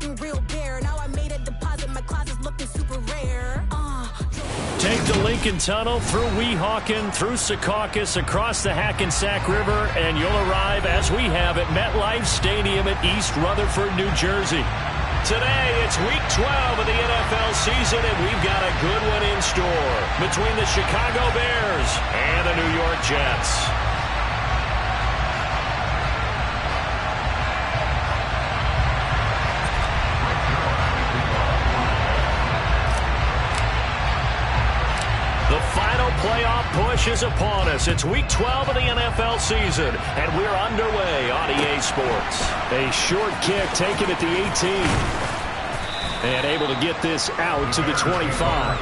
looking real bare. Now I made a deposit, my closet's looking super rare. Take the Lincoln Tunnel through Weehawken, through Secaucus, across the Hackensack River, and you'll arrive, as we have, at MetLife Stadium at East Rutherford, New Jersey. Today, it's Week 12 of the NFL season, and we've got a good one in store between the Chicago Bears and the New York Jets. The final playoff push is upon us. It's Week 12 of the NFL season, and we're underway on EA Sports. A short kick taken at the 18. And able to get this out to the 25.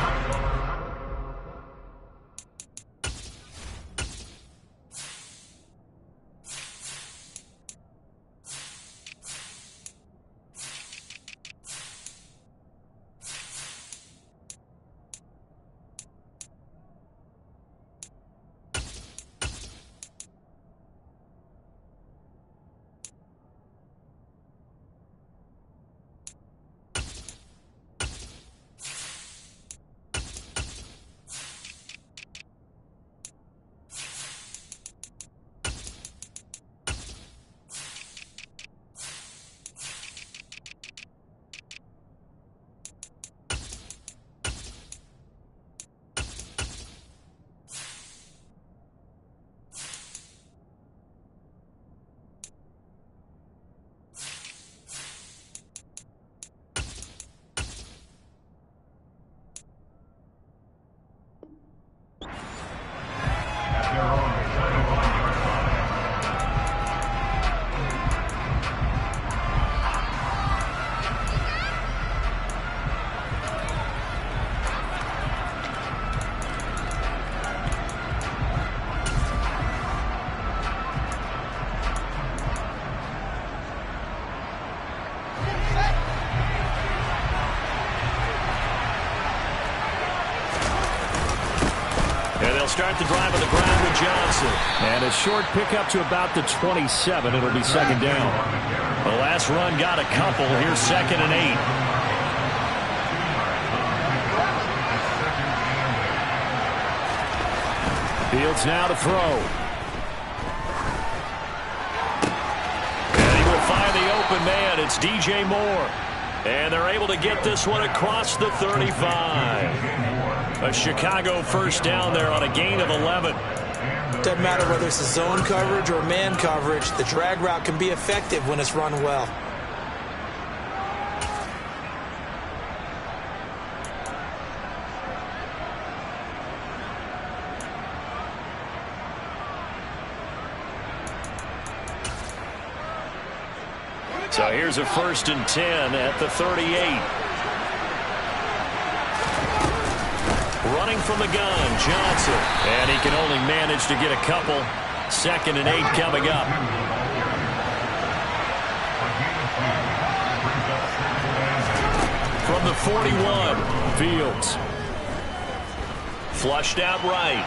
Start the drive on the ground with Johnson. And a short pickup to about the 27. It'll be second down. The last run got a couple. Here's 2nd and 8. Fields now to throw. And he will find the open man. It's DJ Moore. And they're able to get this one across the 35. A Chicago first down there on a gain of 11. Doesn't matter whether it's a zone coverage or man coverage, the drag route can be effective when it's run well. So here's a 1st and 10 at the 38. Running from the gun, Johnson. And he can only manage to get a couple. 2nd and 8 coming up. From the 41, Fields. Flushed out right.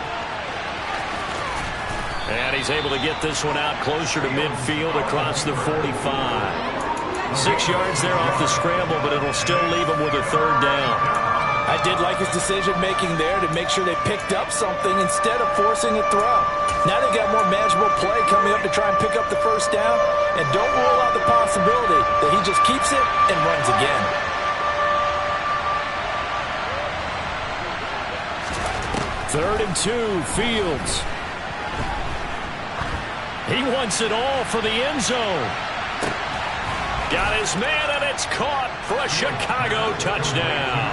And he's able to get this one out closer to midfield across the 45. 6 yards there off the scramble, but it'll still leave him with a 3rd down. I did like his decision-making there to make sure they picked up something instead of forcing a throw. Now they got more manageable play coming up to try and pick up the 1st down. And don't rule out the possibility that he just keeps it and runs again. Third and 2, Fields. He wants it all for the end zone. Got his man, and it's caught for a Chicago touchdown.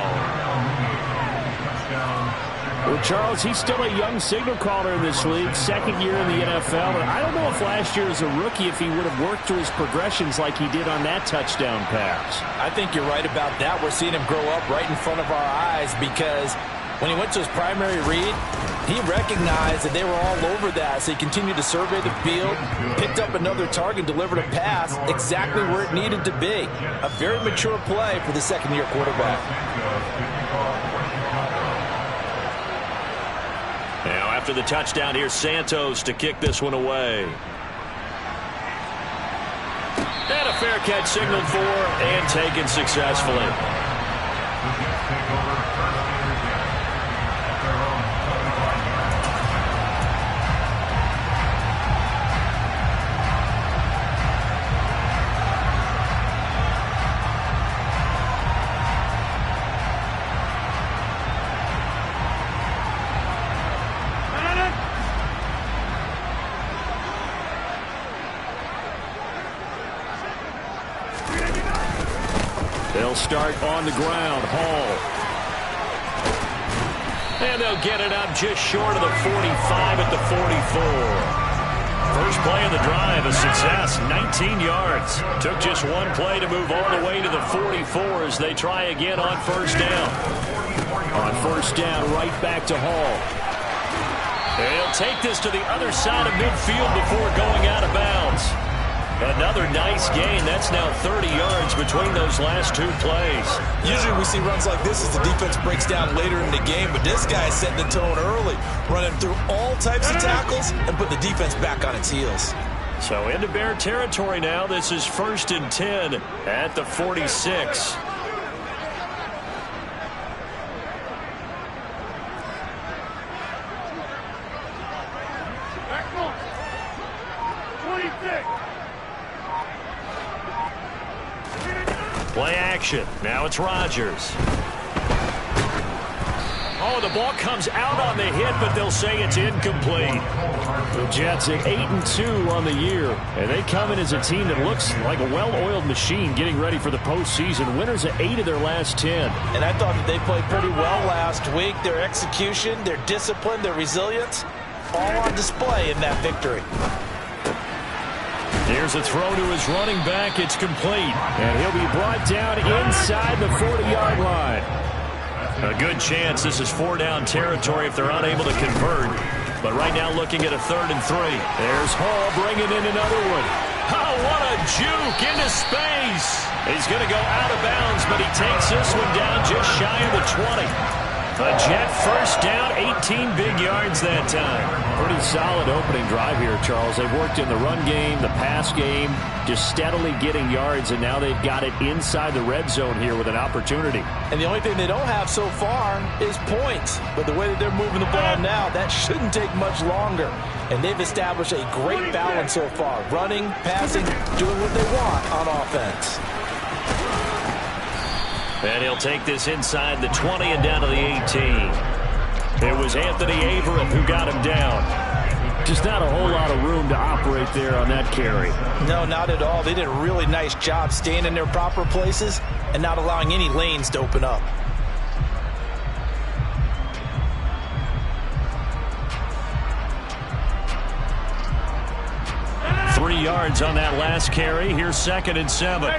Well, Charles, he's still a young signal caller in this league, 2nd year in the NFL. And I don't know if last year as a rookie if he would have worked through his progressions like he did on that touchdown pass. I think you're right about that. We're seeing him grow up right in front of our eyes because when he went to his primary read, he recognized that they were all over that, so he continued to survey the field, picked up another target, delivered a pass exactly where it needed to be. A very mature play for the 2nd-year quarterback. Now, after the touchdown, here's Santos to kick this one away. And a a fair catch signaled for and taken successfully. They'll start on the ground. Hall. And they'll get it up just short of the 45 at the 44. First play of the drive, a success, 19 yards. Took just one play to move all the way to the 44 as they try again on first down. On first down, right back to Hall. They'll take this to the other side of midfield before going out of bounds. Another nice gain. That's now 30 yards between those last two plays. Usually we see runs like this as the defense breaks down later in the game, but this guy's setting the tone early, running through all types of tackles and put the defense back on its heels. So into Bear territory now. This is 1st and 10 at the 46. Play action. Now it's Rodgers. Oh, the ball comes out on the hit, but they'll say it's incomplete. The Jets at 8-2 on the year, and they come in as a team that looks like a well-oiled machine getting ready for the postseason. Winners at 8 of their last 10. And I thought that they played pretty well last week. Their execution, their discipline, their resilience, all on display in that victory. Here's a throw to his running back. It's complete. And he'll be brought down inside the 40-yard line. A good chance this is 4-down territory if they're unable to convert. But right now looking at a 3rd and 3. There's Hall bringing in another one. Oh, what a juke into space. He's going to go out of bounds, but he takes this one down just shy of the 20. A Jet first down, 18 big yards that time. Pretty solid opening drive here, Charles. They've worked in the run game, the pass game, just steadily getting yards, and now they've got it inside the red zone here with an opportunity. And the only thing they don't have so far is points. But the way that they're moving the ball now, that shouldn't take much longer. And they've established a great balance so far. Running, passing, doing what they want on offense. And he'll take this inside the 20 and down to the 18. It was Anthony Averett who got him down. Just not a whole lot of room to operate there on that carry. No, not at all. They did a really nice job staying in their proper places and not allowing any lanes to open up. Three yards on that last carry. Here's 2nd and 7.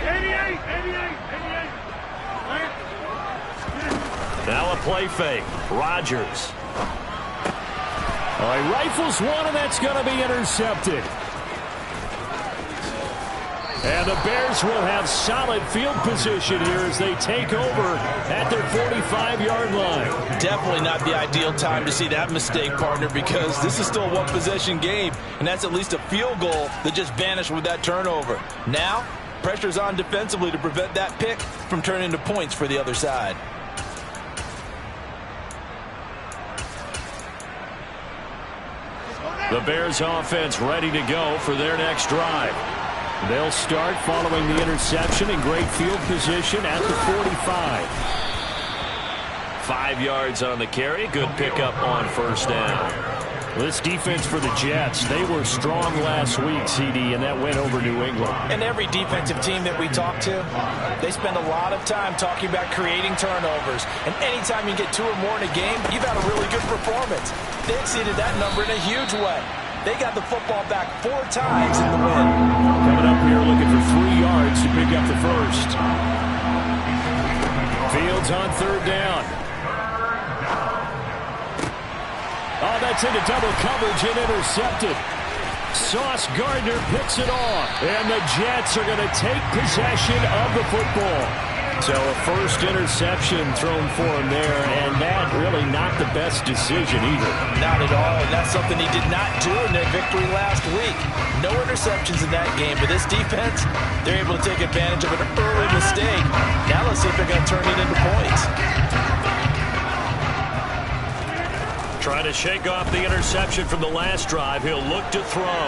Now a play fake. Rodgers. Oh, he rifles one, and that's going to be intercepted. And the Bears will have solid field position here as they take over at their 45-yard line. Definitely not the ideal time to see that mistake, partner, because this is still a one-possession game, and that's at least a field goal that just vanished with that turnover. Now, pressure's on defensively to prevent that pick from turning into points for the other side. The Bears offense ready to go for their next drive. They'll start following the interception in great field position at the 45. 5 yards on the carry. Good pickup on first down. This defense for the Jets, they were strong last week, CD, and that went over New England. And every defensive team that we talk to, they spend a lot of time talking about creating turnovers. And anytime you get 2 or more in a game, you've had a really good performance. They exceeded that number in a huge way. They got the football back 4 times in the win. Coming up here looking for 3 yards to pick up the first. Fields on 3rd down. Oh, that's into double coverage and intercepted. Sauce Gardner picks it off. And the Jets are going to take possession of the football. So a first interception thrown for him there, and that really not the best decision either. Not at all, and that's something he did not do in their victory last week. No interceptions in that game, but this defense, they're able to take advantage of an early mistake. Now let's see if they're going to turn it into points. Trying to shake off the interception from the last drive. He'll look to throw.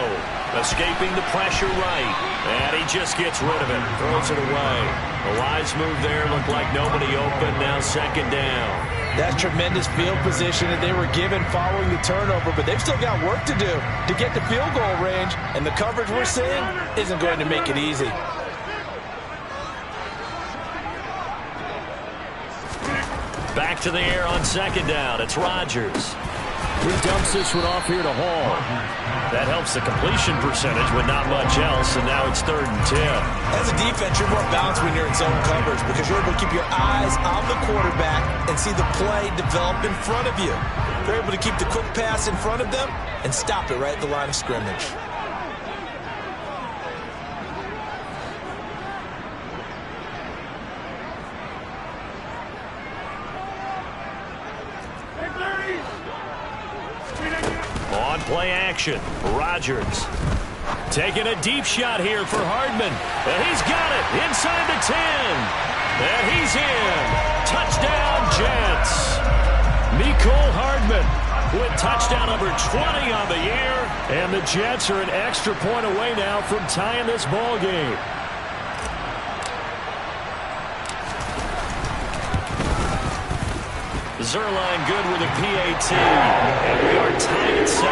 Escaping the pressure right. And he just gets rid of it. Throws it away. A wise move there. Looked like nobody open. Now second down. That's tremendous field position that they were given following the turnover, but they've still got work to do to get to field goal range, and the coverage we're seeing isn't going to make it easy. Back to the air on second down. It's Rodgers. He dumps this one off here to Hall. That helps the completion percentage with not much else, and now it's 3rd and 10. As a defense, you're more balanced when you're in zone coverage because you're able to keep your eyes on the quarterback and see the play develop in front of you. They're able to keep the quick pass in front of them and stop it right at the line of scrimmage. On play action, Rodgers taking a deep shot here for Hardman. And he's got it inside the 10. And he's in. Touchdown, Jets. Mecole Hardman with touchdown number 20 on the year. And the Jets are an extra point away now from tying this ball game. Zerline good with a PAT, and we are tied at 7.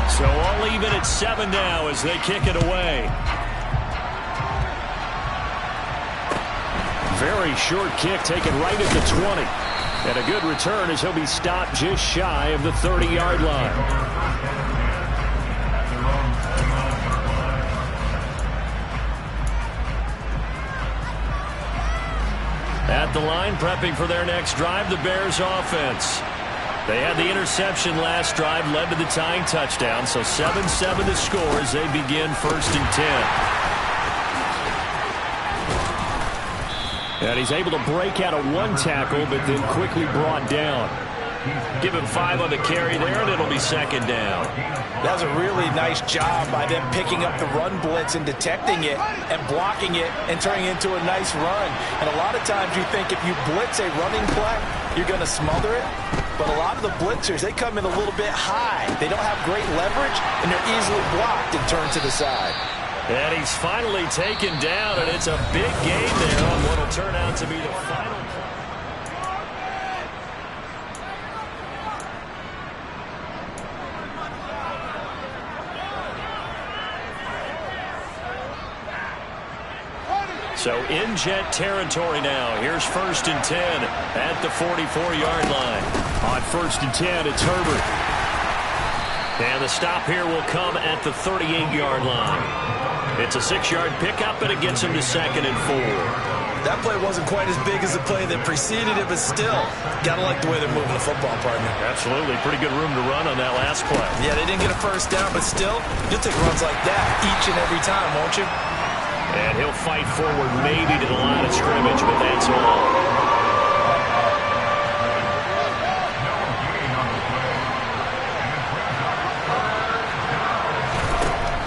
So all even at 7 now as they kick it away. Very short kick taken right at the 20. And a good return as he'll be stopped just shy of the 30-yard line. At the line, prepping for their next drive, the Bears offense. They had the interception last drive, led to the tying touchdown, so 7-7 the score as they begin 1st and 10. And he's able to break out of one tackle, but then quickly brought down. Give him 5 on the carry there, and it'll be second down. That was a really nice job by them picking up the run blitz and detecting it and blocking it and turning it into a nice run. And a lot of times you think if you blitz a running play, you're going to smother it. But a lot of the blitzers, they come in a little bit high. They don't have great leverage, and they're easily blocked and turned to the side. And he's finally taken down, and it's a big gain there on what will turn out to be the final play. So in Jet territory now. Here's 1st and 10 at the 44-yard line. On 1st and 10, it's Herbert. And the stop here will come at the 38-yard line. It's a 6-yard pickup, and it gets him to 2nd and 4. That play wasn't quite as big as the play that preceded it, but still, got to like the way they're moving the football, partner. Absolutely. Pretty good room to run on that last play. Yeah, they didn't get a first down, but still, you'll take runs like that each and every time, won't you? And he'll fight forward maybe to the line of scrimmage, but that's all.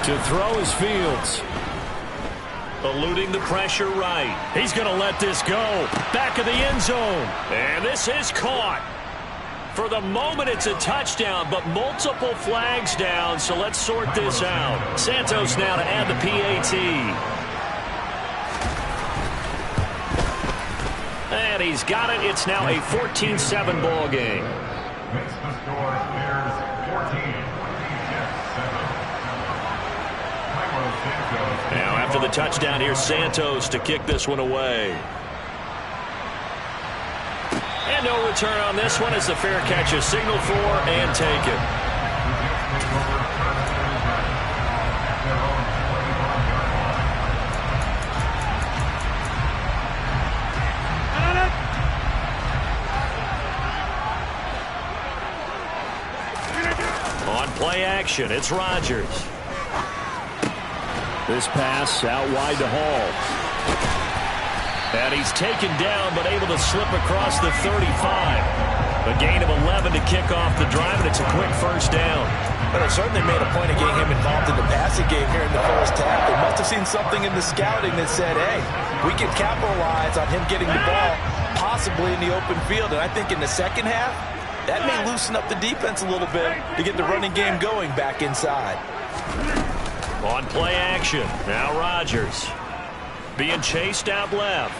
To throw is Fields. Eluding the pressure right. He's going to let this go. Back of the end zone. And this is caught. For the moment, it's a touchdown, but multiple flags down, so let's sort this out. Santos now to add the PAT. And he's got it. It's now a 14-7 ball game. Makes the score Bears 14, Jets 7. Now after the touchdown, here's Santos to kick this one away. And no return on this one as the fair catch is signaled for and taken. On Play action. It's Rodgers. This pass out wide to Hall. And he's taken down, but able to slip across the 35. A gain of 11 to kick off the drive, and it's a quick first down. But they certainly made a point of getting him involved in the passing game here in the first half. They must have seen something in the scouting that said, hey, we can capitalize on him getting the ball possibly in the open field. And I think in the second half, that may loosen up the defense a little bit to get the running game going back inside. On play action, now Rodgers. Being chased out left.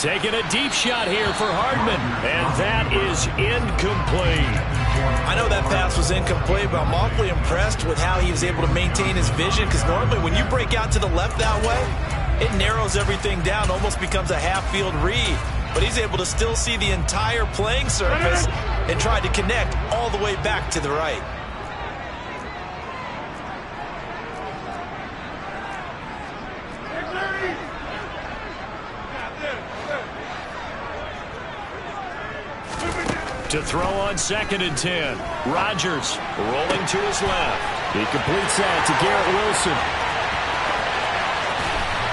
Taking a deep shot here for Hardman. And that is incomplete. I know that pass was incomplete, but I'm awfully impressed with how he was able to maintain his vision, because normally when you break out to the left that way, it narrows everything down, almost becomes a half-field read. But he's able to still see the entire playing surface and try to connect all the way back to the right. To throw on 2nd and 10. Rodgers rolling to his left. He completes that to Garrett Wilson.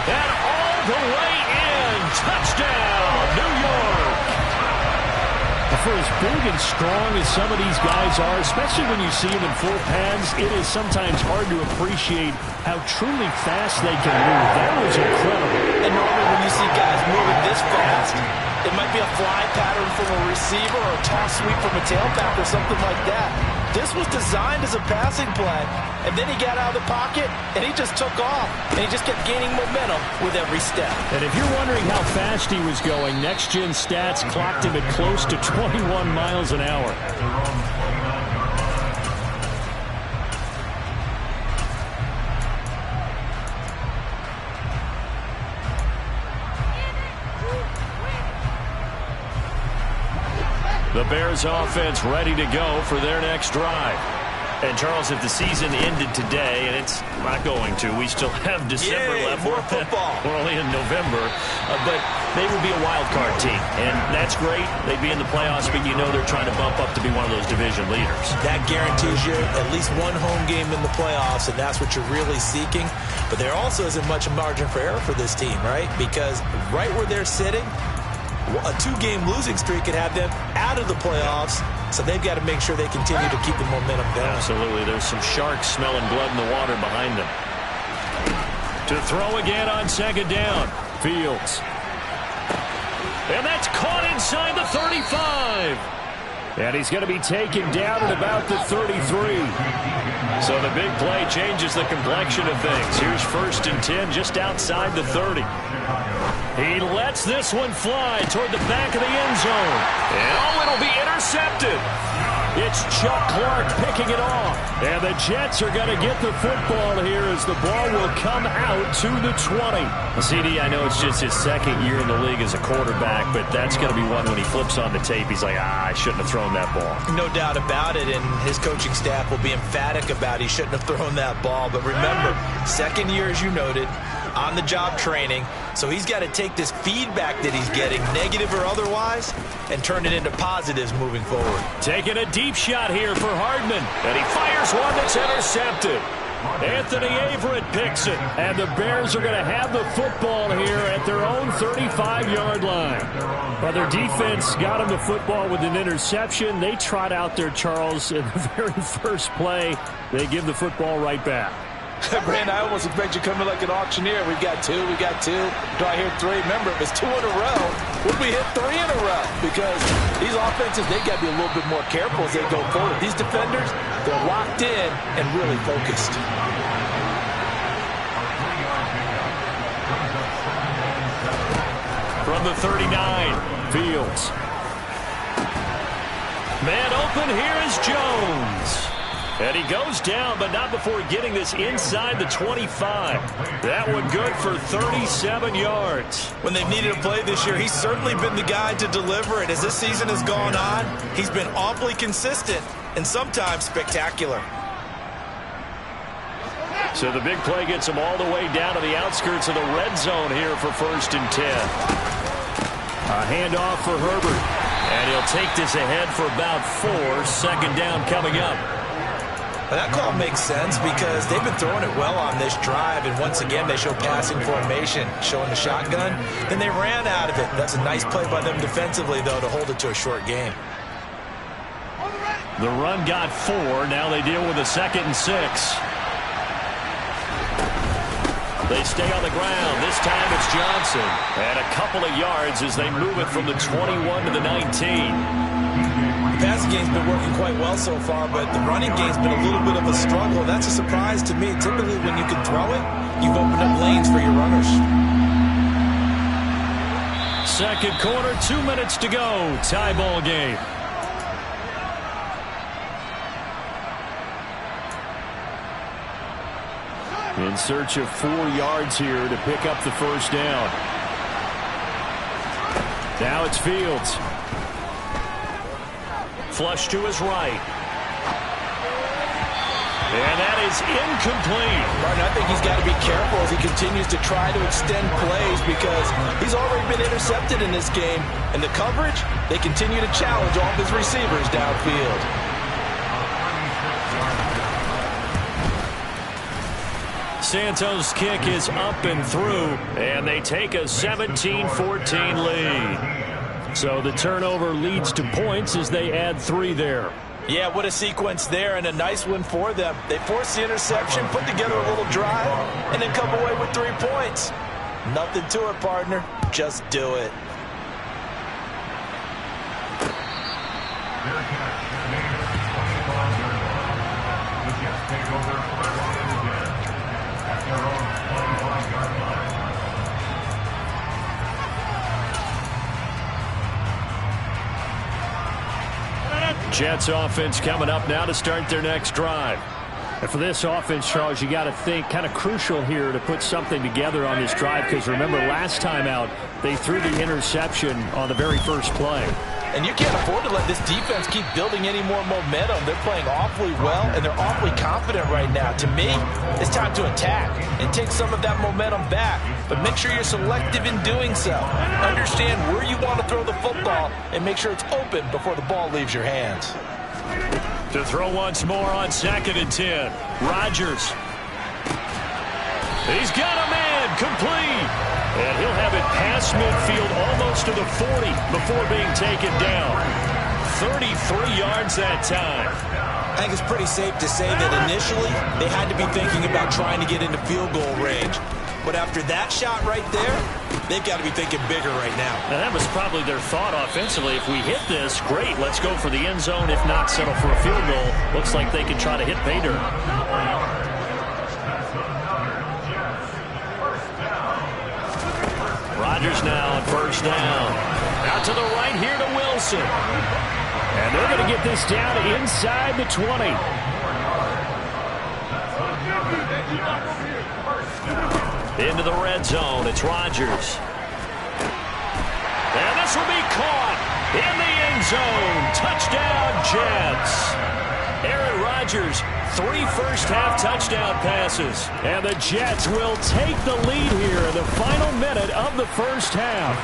And all the way in. Touchdown, New York. For as big and strong as some of these guys are, especially when you see them in full pads, it is sometimes hard to appreciate how truly fast they can move. That was incredible. And normally when you see guys moving this fast, it might be a fly pattern from a receiver or a toss sweep from a tailback or something like that. This was designed as a passing play, and then he got out of the pocket, and he just took off, and he just kept gaining momentum with every step. And if you're wondering how fast he was going, Next Gen Stats clocked him at close to 21 miles an hour. The Bears offense ready to go for their next drive. And, Charles, if the season ended today, and it's not going to, we still have December left. More football. We're only in November. But they would be a wild card team. And that's great. They'd be in the playoffs, but you know they're trying to bump up to be one of those division leaders. That guarantees you at least one home game in the playoffs, and that's what you're really seeking. But there also isn't much margin for error for this team, right? Because right where they're sitting, a 2-game losing streak could have them out of the playoffs, so they've got to make sure they continue to keep the momentum going. Absolutely. There's some sharks smelling blood in the water behind them. To throw again on 2nd down. Fields. And that's caught inside the 35. And he's going to be taken down at about the 33. So the big play changes the complexion of things. Here's 1st and 10 just outside the 30. He lets this one fly toward the back of the end zone. And it'll be intercepted. It's Chuck Clark picking it off. And the Jets are going to get the football here as the ball will come out to the 20. Well, CD, I know it's just his 2nd year in the league as a quarterback, but that's going to be one when he flips on the tape. He's like, I shouldn't have thrown that ball. No doubt about it, and his coaching staff will be emphatic about he shouldn't have thrown that ball. But remember, 2nd year, as you noted, on-the-job training. So he's got to take this feedback that he's getting, negative or otherwise, and turn it into positives moving forward. Taking a deep shot here for Hardman. And he fires one that's intercepted. Anthony Averett picks it. And the Bears are going to have the football here at their own 35-yard line. Well, their defense got him the football with an interception. They trot out there, Charles, in the very first play. They give the football right back. Brandon, I almost expect you coming like an auctioneer. We got 2, we got 2. Do I hear 3? Remember, if it's 2 in a row, would we hit 3 in a row? Because these offenses, they got to be a little bit more careful as they go forward. These defenders, they're locked in and really focused. From the 39, Fields. Man open, here is Jones. And he goes down, but not before getting this inside the 25. That one good for 37 yards. When they've needed a play this year, he's certainly been the guy to deliver it. As this season has gone on, he's been awfully consistent and sometimes spectacular. So the big play gets him all the way down to the outskirts of the red zone here for 1st and 10. A handoff for Herbert. And he'll take this ahead for about 4. 2nd down coming up. Well, that call makes sense because they've been throwing it well on this drive, and once again they show passing formation, showing the shotgun. Then they ran out of it. That's a nice play by them defensively, though, to hold it to a short game. The run got 4. Now they deal with a 2nd and 6. They stay on the ground. This time it's Johnson. And a couple of yards as they move it from the 21 to the 19. The passing game's been working quite well so far, but the running game's been a little bit of a struggle. That's a surprise to me. Typically, when you can throw it, you've opened up lanes for your runners. Second quarter, 2 minutes to go. Tie ball game. In search of 4 yards here to pick up the first down. Now it's Fields. Flush to his right. And that is incomplete. Martin, I think he's got to be careful as he continues to try to extend plays because he's already been intercepted in this game. And the coverage, they continue to challenge all of his receivers downfield. Santos' kick is up and through, and they take a 17-14 lead. So the turnover leads to points as they add 3 there. Yeah, what a sequence there, and a nice one for them. They force the interception, put together a little drive, and then come away with 3 points. Nothing to it, partner. Just do it. Jets offense coming up now to start their next drive. And for this offense, Charles, you got to think kind of crucial here to put something together on this drive because remember last time out they threw the interception on the very first play. And you can't afford to let this defense keep building any more momentum. They're playing awfully well, and they're awfully confident right now. To me, it's time to attack and take some of that momentum back. But make sure you're selective in doing so. Understand where you want to throw the football and make sure it's open before the ball leaves your hands. To throw once more on 2nd and 10. Rodgers. He's got a man complete. And he'll have it past midfield almost to the 40 before being taken down. 33 yards that time. I think it's pretty safe to say that initially they had to be thinking about trying to get into field goal range. But after that shot right there, they've got to be thinking bigger right now. And that was probably their thought offensively. If we hit this, great, let's go for the end zone. If not, settle for a field goal. Looks like they can try to hit pay dirt. Rodgers now on first down. Out to the right here to Wilson. And they're going to get this down inside the 20. Into the red zone. It's Rodgers. And this will be caught in the end zone. Touchdown, Jets. Aaron Rodgers, 3 first-half touchdown passes. And the Jets will take the lead here in the final minute of the first half.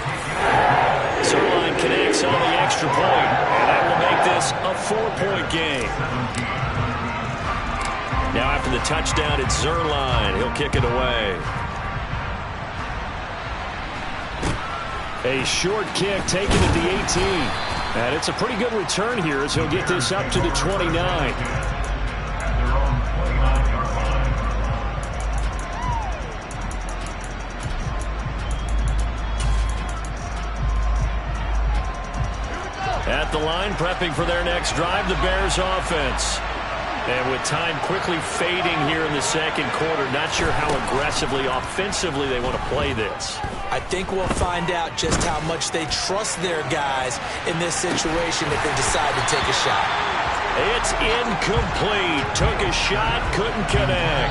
Zerline connects on the extra point, and that will make this a 4-point game. Now after the touchdown, it's Zerline. He'll kick it away. A short kick taken at the 18. And it's a pretty good return here as he'll get this up to the 29. At the line, prepping for their next drive, the Bears offense. And with time quickly fading here in the second quarter, not sure how aggressively, offensively they want to play this. I think we'll find out just how much they trust their guys in this situation if they decide to take a shot. It's incomplete. Took a shot, couldn't connect.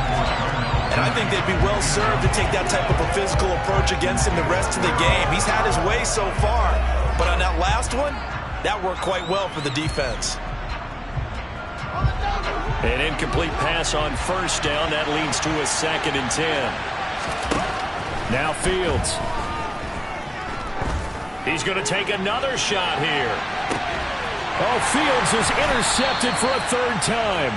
And I think they'd be well served to take that type of a physical approach against him the rest of the game. He's had his way so far, but on that last one, that worked quite well for the defense. An incomplete pass on first down. That leads to a 2nd and 10. Now Fields. He's going to take another shot here. Oh, Fields is intercepted for a 3rd time.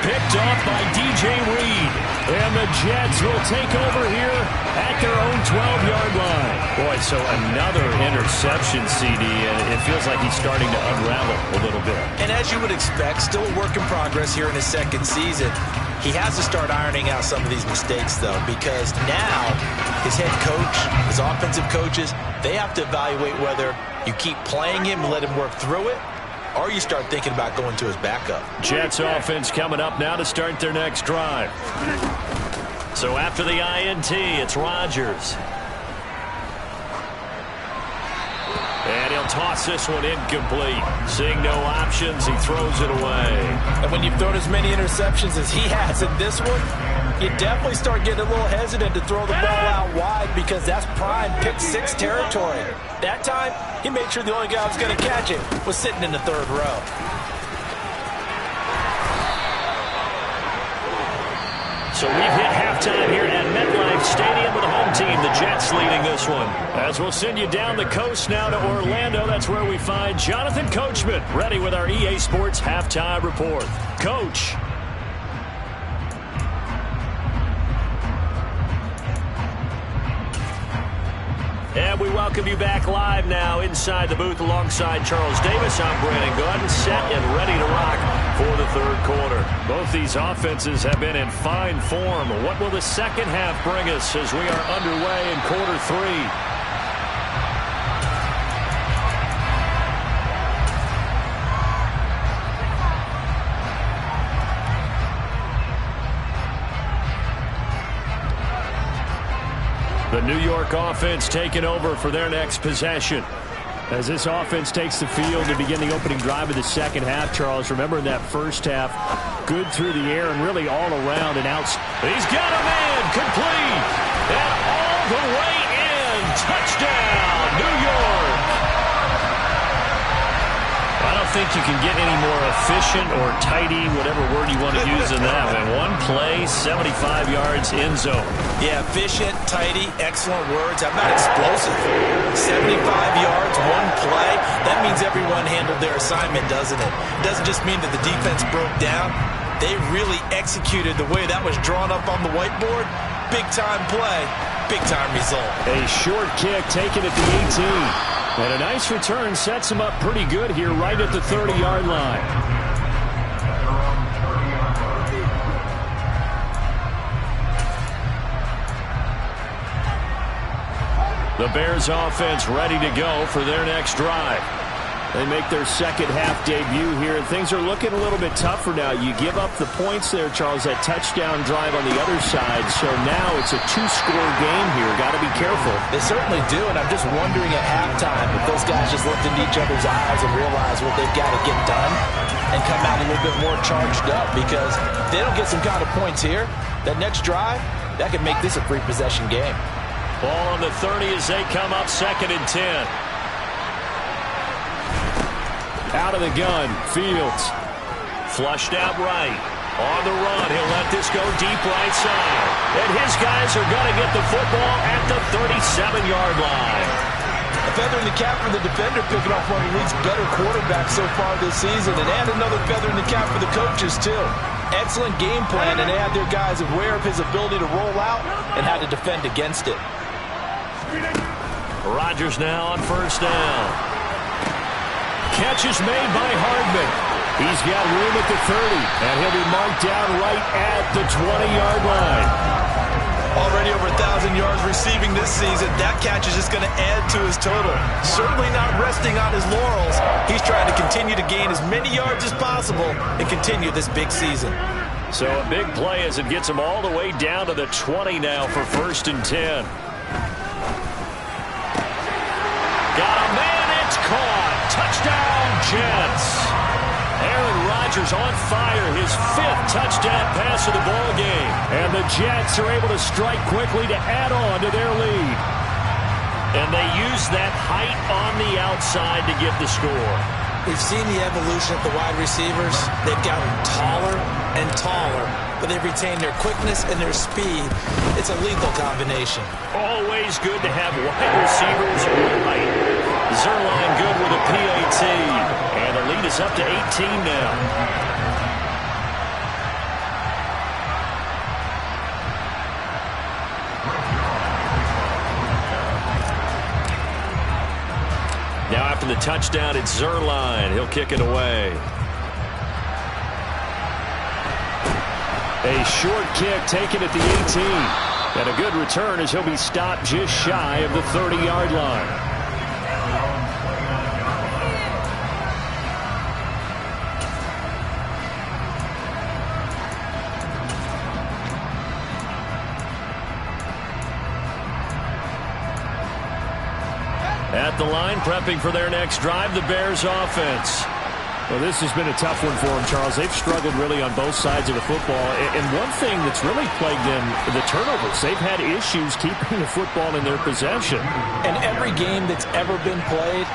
picked off by DJ Reed. And the Jets will take over here at their own 12-yard line. Boy, so another interception, CD, and it feels like he's starting to unravel a little bit. And as you would expect, still a work in progress here in his second season. He has to start ironing out some of these mistakes, though, because now his head coach, his offensive coaches, they have to evaluate whether you keep playing him and let him work through it, or you start thinking about going to his backup. Jets offense coming up now to start their next drive. So after the INT, it's Rodgers. And he'll toss this one incomplete. Seeing no options, he throws it away. And when you've thrown as many interceptions as he has in this one, you definitely start getting a little hesitant to throw the ball out wide because that's prime pick six territory. That time, he made sure the only guy who was going to catch it was sitting in the third row. So we've hit halftime here at MetLife Stadium with the home team, the Jets, leading this one. As we'll send you down the coast now to Orlando, that's where we find Jonathan Coachman, ready with our EA Sports halftime report. Coach. And we welcome you back live now inside the booth alongside Charles Davis. I'm Brandon Gordon, set and ready to rock for the third quarter. Both these offenses have been in fine form. What will the second half bring us as we are underway in quarter three? The New York offense taking over for their next possession. As this offense takes the field to begin the opening drive of the second half, Charles, remember in that first half, good through the air and really all around and out. He's got a man, complete, and all the way in. Touchdown, New York. I don't think you can get any more efficient or tidy, whatever word you want to use in that one. One play, 75 yards, end zone. Yeah, efficient, tidy, excellent words. How about explosive? 75 yards, one play. That means everyone handled their assignment, doesn't it? It doesn't just mean that the defense broke down. They really executed the way that was drawn up on the whiteboard. Big-time play, big-time result. A short kick taken at the 18. And a nice return sets him up pretty good here right at the 30-yard line. The Bears offense ready to go for their next drive. They make their second half debut here, and things are looking a little bit tougher now. You give up the points there, Charles, that touchdown drive on the other side. So now it's a two-score game here. Got to be careful. They certainly do, and I'm just wondering at halftime if those guys just looked into each other's eyes and realize what they've got to get done and come out a little bit more charged up, because if they don't get some kind of points here, that next drive, that could make this a free possession game. Ball on the 30 as they come up 2nd and 10. Out of the gun, Fields. Flushed out right. On the run, he'll let this go deep right side. And his guys are going to get the football at the 37-yard line. A feather in the cap for the defender, picking off one of the league's better quarterbacks so far this season. And add another feather in the cap for the coaches, too. Excellent game plan, and they had their guys aware of his ability to roll out and how to defend against it. Rodgers now on first down. Catch is made by Hardman. He's got room at the 30, and he'll be marked down right at the 20-yard line. Already over 1,000 yards receiving this season. That catch is just going to add to his total. Certainly not resting on his laurels. He's trying to continue to gain as many yards as possible and continue this big season. So a big play as it gets him all the way down to the 20 now for 1st and 10. Got a man, it's caught. Touchdown, Jets. Aaron Rodgers on fire, his 5th touchdown pass of the ball game. And the Jets are able to strike quickly to add on to their lead. And they use that height on the outside to get the score. We've seen the evolution of the wide receivers. They've gotten taller and taller, but they've retained their quickness and their speed. It's a lethal combination. Always good to have wide receivers with height. Zerline good with a PAT. And the lead is up to 18 now. Now after the touchdown, it's Zerline. He'll kick it away. A short kick taken at the 18. And a good return as he'll be stopped just shy of the 30-yard line. At the line, prepping for their next drive, the Bears offense. Well, this has been a tough one for them, Charles. They've struggled really on both sides of the football. And one thing that's really plagued them, the turnovers. They've had issues keeping the football in their possession. And every game that's ever been played,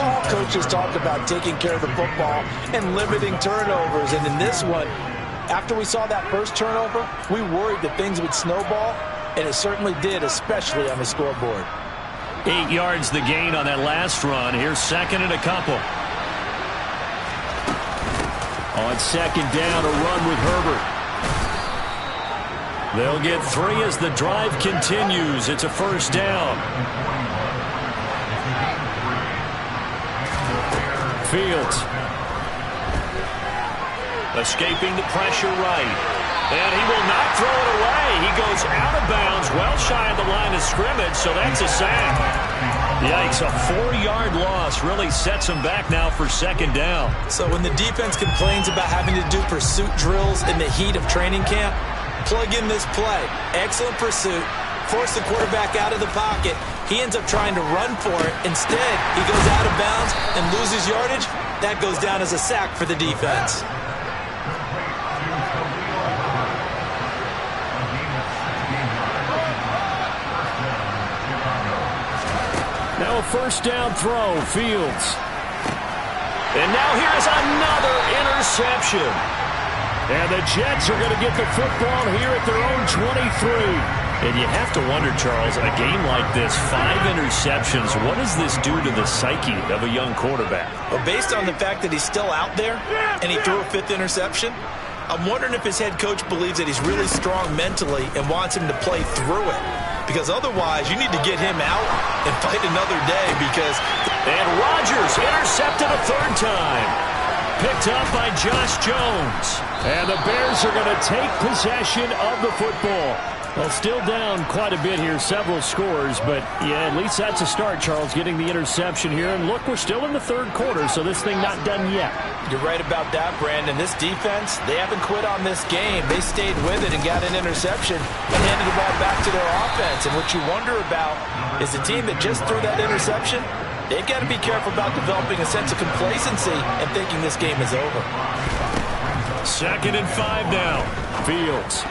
all coaches talk about taking care of the football and limiting turnovers. And in this one, after we saw that first turnover, we worried that things would snowball, and it certainly did, especially on the scoreboard. 8 yards the gain on that last run. Here's second and a couple. On second down, a run with Herbert. They'll get 3 as the drive continues. It's a first down. Fields. Escaping the pressure right. And he will not throw it away. He goes out of bounds, well shy of the line of scrimmage, so that's a sack. Yikes, a 4-yard loss really sets him back now for second down. So when the defense complains about having to do pursuit drills in the heat of training camp, plug in this play. Excellent pursuit. Force the quarterback out of the pocket. He ends up trying to run for it. Instead, he goes out of bounds and loses yardage. That goes down as a sack for the defense. Now a first down throw, Fields. And now here's another interception. And the Jets are going to get the football here at their own 23. And you have to wonder, Charles, a game like this, 5 interceptions, what does this do to the psyche of a young quarterback? Well, based on the fact that he's still out there and he threw a 5th interception, I'm wondering if his head coach believes that he's really strong mentally and wants him to play through it. Because otherwise, you need to get him out and fight another day because... And Rodgers intercepted a 3rd time. Picked up by Josh Jones. And the Bears are going to take possession of the football. Well, still down quite a bit here, several scores, but yeah, at least that's a start, Charles, getting the interception here. And look, we're still in the 3rd quarter, so this thing not done yet. You're right about that, Brandon. This defense, they haven't quit on this game. They stayed with it and got an interception and handed the ball back to their offense. And what you wonder about is the team that just threw that interception, they've got to be careful about developing a sense of complacency and thinking this game is over. 2nd and 5 now. Fields.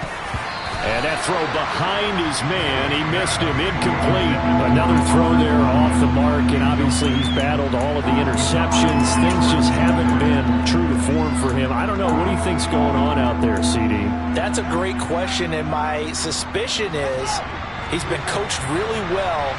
And that throw behind his man, he missed him, incomplete. Another throw there off the mark, and obviously he's battled all of the interceptions. Things just haven't been true to form for him. I don't know, what do you think's going on out there, CD? That's a great question, and my suspicion is he's been coached really well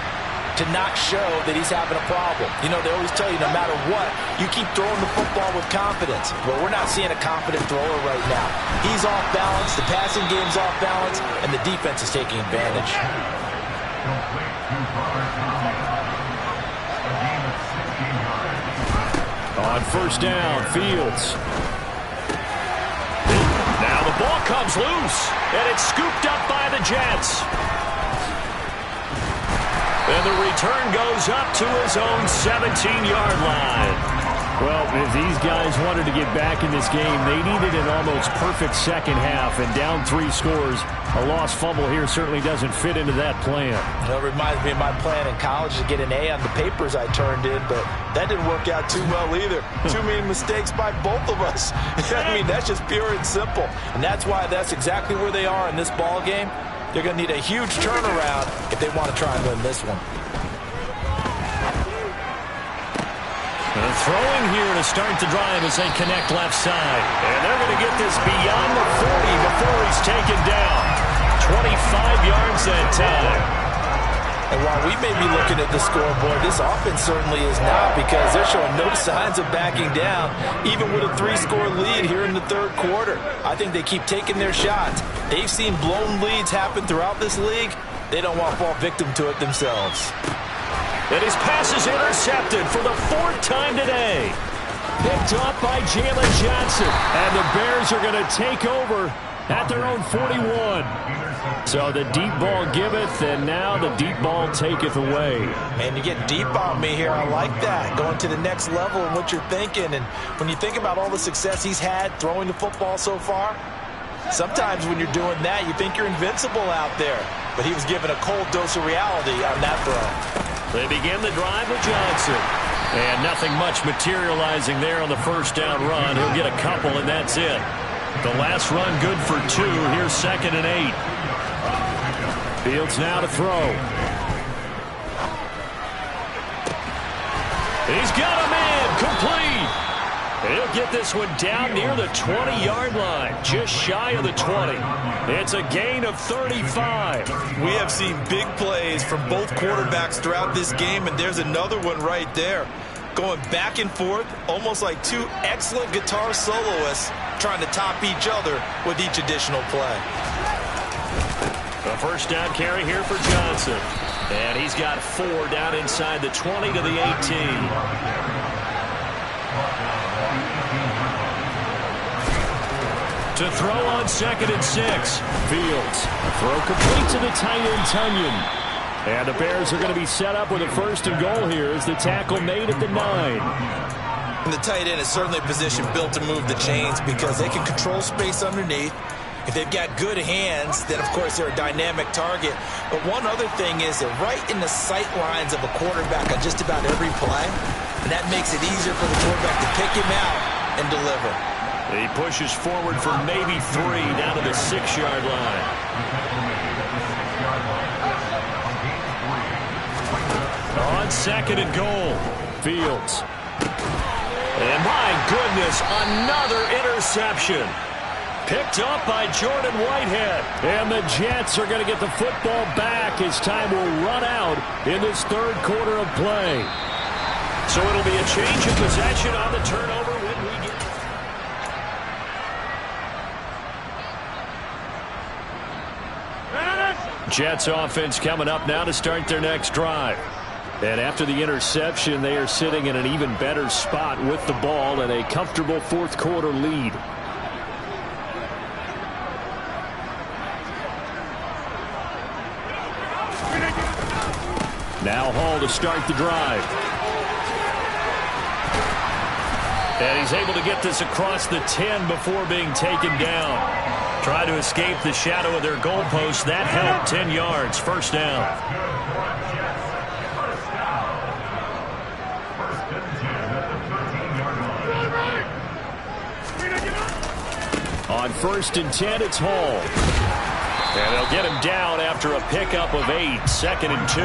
to not show that he's having a problem. You know, they always tell you no matter what, you keep throwing the football with confidence. Well, we're not seeing a confident thrower right now. He's off balance, the passing game's off balance, and the defense is taking advantage. On first down, Fields. Now the ball comes loose, and it's scooped up by the Jets. And the return goes up to his own 17-yard line. Well, if these guys wanted to get back in this game, they needed an almost perfect second half. And down 3 scores, a lost fumble here certainly doesn't fit into that plan. It reminds me of my plan in college to get an A on the papers I turned in, but that didn't work out too well either. Too many mistakes by both of us. I mean, that's just pure and simple. And that's why that's exactly where they are in this ball game. They're going to need a huge turnaround if they want to try and win this one. Throwing here to start the drive as they connect left side. And they're going to get this beyond the 40 before he's taken down. 25 yards that time. And while we may be looking at the scoreboard, this offense certainly is not, because they're showing no signs of backing down, even with a 3-score lead here in the 3rd quarter. I think they keep taking their shots. They've seen blown leads happen throughout this league. They don't want to fall victim to it themselves. And his pass is intercepted for the 4th time today. Picked up by Jalen Johnson. And the Bears are going to take over at their own 41. So the deep ball giveth, and now the deep ball taketh away. Man, you get deep on me here. I like that. Going to the next level in what you're thinking. And when you think about all the success he's had throwing the football so far, sometimes when you're doing that, you think you're invincible out there. But he was given a cold dose of reality on that throw. They begin the drive with Johnson. And nothing much materializing there on the first down run. He'll get a couple, and that's it. The last run good for 2. Here's 2nd and 8. Fields now to throw. He's got a man complete. He'll get this one down near the 20-yard line, just shy of the 20. It's a gain of 35. We have seen big plays from both quarterbacks throughout this game, and there's another one right there. Going back and forth, almost like 2 excellent guitar soloists trying to top each other with each additional play. A first down carry here for Johnson. And he's got 4 down inside the 20 to the 18. To throw on 2nd and 6. Fields. Throw complete to the tight end, Tunyon. And the Bears are going to be set up with a 1st and goal here as the tackle made at the 9. And the tight end is certainly a position built to move the chains because they can control space underneath. If they've got good hands, then, of course, they're a dynamic target. But one other thing is they're right in the sight lines of a quarterback on just about every play. And that makes it easier for the quarterback to pick him out and deliver. He pushes forward for maybe 3 down to the 6-yard line. On 2nd and goal, Fields. And my goodness, another interception. Picked up by Jordan Whitehead. And the Jets are going to get the football back as time will run out in this 3rd quarter of play. So it'll be a change of possession on the turnover when we get... Jets offense coming up now to start their next drive. And after the interception, they are sitting in an even better spot with the ball and a comfortable 4th quarter lead. Now Hall to start the drive. And he's able to get this across the 10 before being taken down. Try to escape the shadow of their goalpost. That helped. 10 yards. First down. On 1st and 10, it's Hall. And they'll get him down after a pickup of 8. 2nd and 2.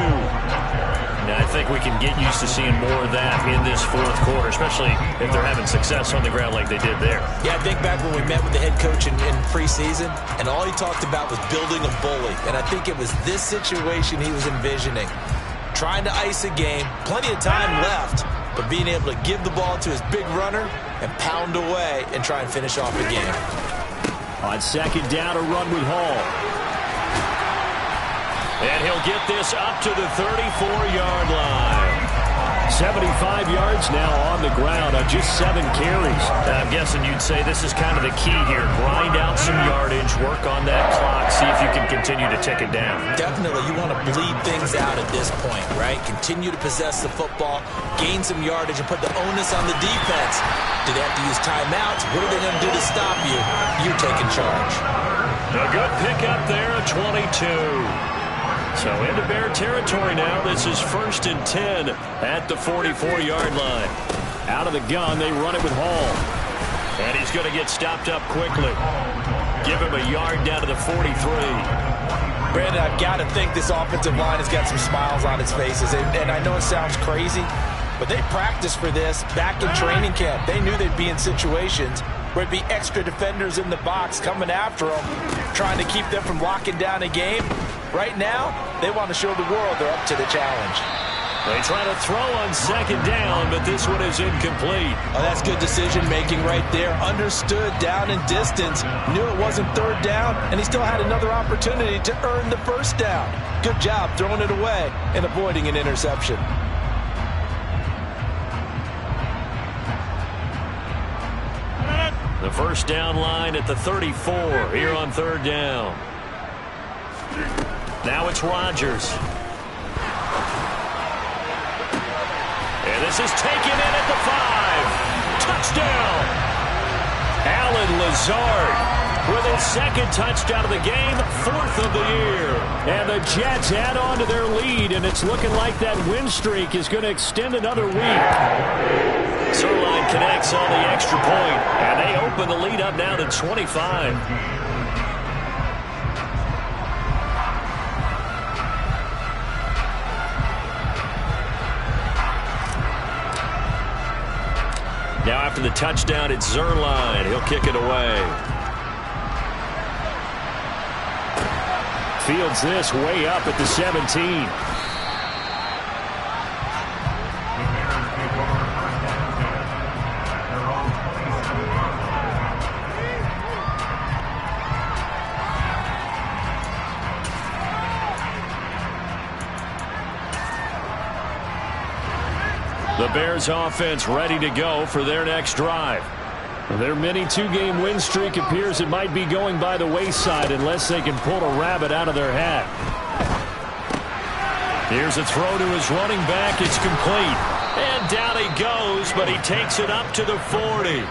Now, I think we can get used to seeing more of that in this 4th quarter, especially if they're having success on the ground like they did there. Yeah, I think back when we met with the head coach in preseason, and all he talked about was building a bully. And I think it was this situation he was envisioning. Trying to ice a game, plenty of time left, but being able to give the ball to his big runner and pound away and try and finish off the game. On 2nd down, a run with Hall. And he'll get this up to the 34-yard line. 75 yards now on the ground on just 7 carries. I'm guessing you'd say this is kind of the key here. Grind out some yardage, work on that clock, see if you can continue to tick it down. Definitely, you want to bleed things out at this point, right? Continue to possess the football, gain some yardage, and put the onus on the defense. Do they have to use timeouts? What are they going to do to stop you? You're taking charge. A good pickup there at 22. So into Bear territory now. This is 1st and 10 at the 44-yard line. Out of the gun, they run it with Hall. And he's going to get stopped up quickly. Give him a yard down to the 43. Brandon, I've got to think this offensive line has got some smiles on its faces. And I know it sounds crazy, but they practiced for this back in training camp. They knew they'd be in situations where it'd be extra defenders in the box coming after them, trying to keep them from locking down a game. Right now, they want to show the world they're up to the challenge. They try to throw on 2nd down, but this one is incomplete. Oh, that's good decision-making right there. Understood down and distance. Knew it wasn't 3rd down, and he still had another opportunity to earn the 1st down. Good job throwing it away and avoiding an interception. The first down line at the 34 here on third down. Now it's Rodgers. And this is taken in at the 5. Touchdown! Allen Lazard with his second touchdown of the game, 4th of the year. And the Jets add on to their lead, and it's looking like that win streak is going to extend another week. Zerline connects on the extra point, and they open the lead up now to 25. Now after the touchdown, it's Zerline. He'll kick it away. Fields this way up at the 17. The Bears offense ready to go for their next drive. Their mini two-game win streak appears it might be going by the wayside unless they can pull a rabbit out of their hat. Here's a throw to his running back. It's complete. And down he goes, but he takes it up to the 40.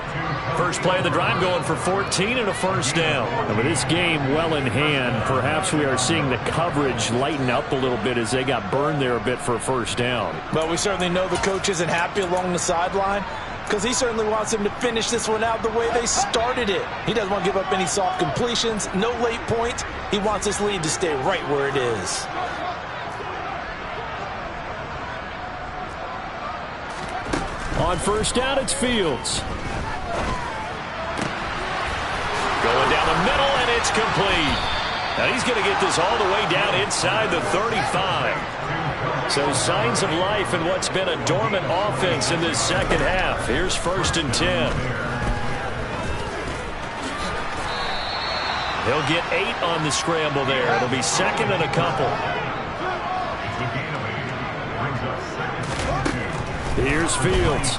First play of the drive going for 14 and a first down. And with this game well in hand, perhaps we are seeing the coverage lighten up a little bit as they got burned there a bit for a first down. But we certainly know the coach isn't happy along the sideline because he certainly wants them to finish this one out the way they started it. He doesn't want to give up any soft completions, no late points. He wants this lead to stay right where it is. On first down, it's Fields. Going down the middle, and it's complete. Now he's going to get this all the way down inside the 35. So signs of life in what's been a dormant offense in this second half. Here's 1st and 10. He'll get 8 on the scramble there. It'll be second and a couple. Here's Fields.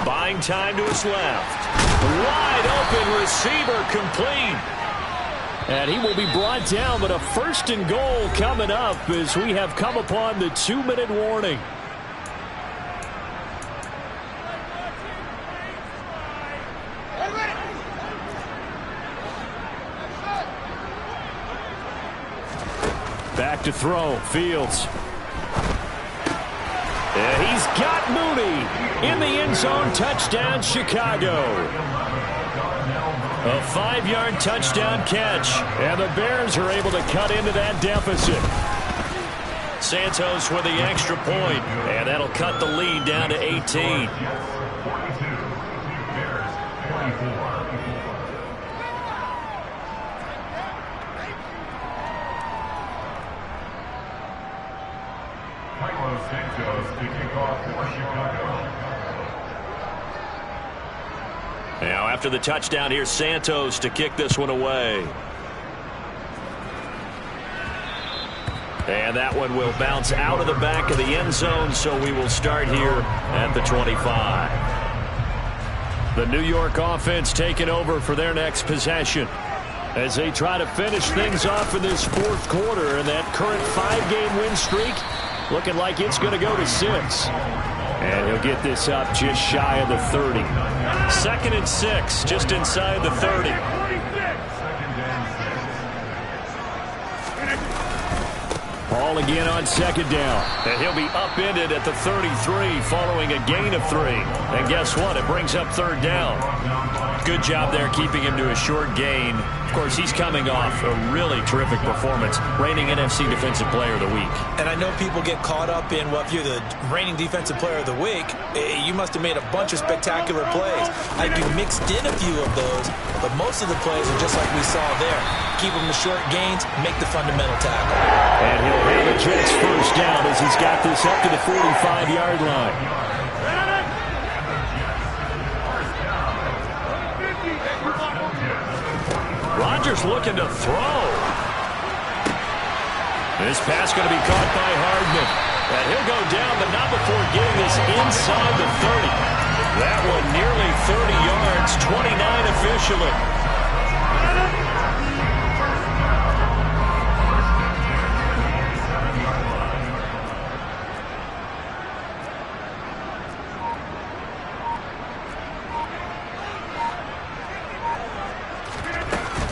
Buying time to his left. Wide open receiver complete. And he will be brought down, but a 1st and goal coming up as we have come upon the 2-minute warning. Back to throw, Fields. And he's got Mooney in the end zone. Touchdown, Chicago. A 5-yard touchdown catch, and the Bears are able to cut into that deficit. Santos with the extra point, and that'll cut the lead down to 18. Santos to kick off for Chicago. Now after the touchdown, here's Santos to kick this one away. And that one will bounce out of the back of the end zone, so we will start here at the 25. The New York offense taking over for their next possession as they try to finish things off in this 4th quarter, and that current 5-game win streak looking like it's going to go to 6. And he'll get this up just shy of the 30. 2nd and 6, just inside the 30. Ball again on 2nd down. And he'll be upended at the 33 following a gain of 3. And guess what? It brings up 3rd down. Good job there keeping him to a short gain. Of course, he's coming off a really terrific performance, reigning NFC Defensive Player of the Week. And I know people get caught up in, well, if you're the reigning Defensive Player of the Week, you must have made a bunch of spectacular plays. I do mixed in a few of those, but most of the plays are just like we saw there. Keep them to short gains, make the fundamental tackle. And he'll have the Jets first down as he's got this up to the 45-yard line. Rodgers looking to throw. This pass going to be caught by Hardman. And he'll go down, but not before getting this inside the 30. That one nearly 30 yards. it's 29 officially.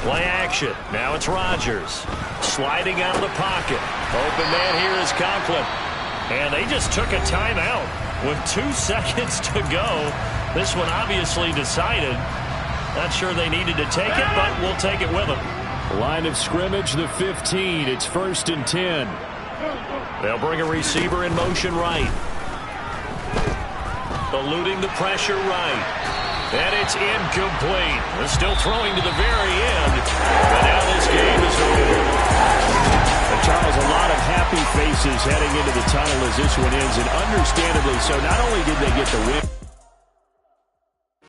Play action. Now it's Rodgers. Sliding out of the pocket. Open man here is Conklin. And they just took a timeout with 2 seconds to go. This one obviously decided. Not sure they needed to take it, but we'll take it with them. Line of scrimmage, the 15. It's 1st and 10. They'll bring a receiver in motion right. Eluding the pressure right. And it's incomplete. They're still throwing to the very end. But now this game is over. And Charles, a lot of happy faces heading into the tunnel as this one ends. And understandably so, not only did they get the win.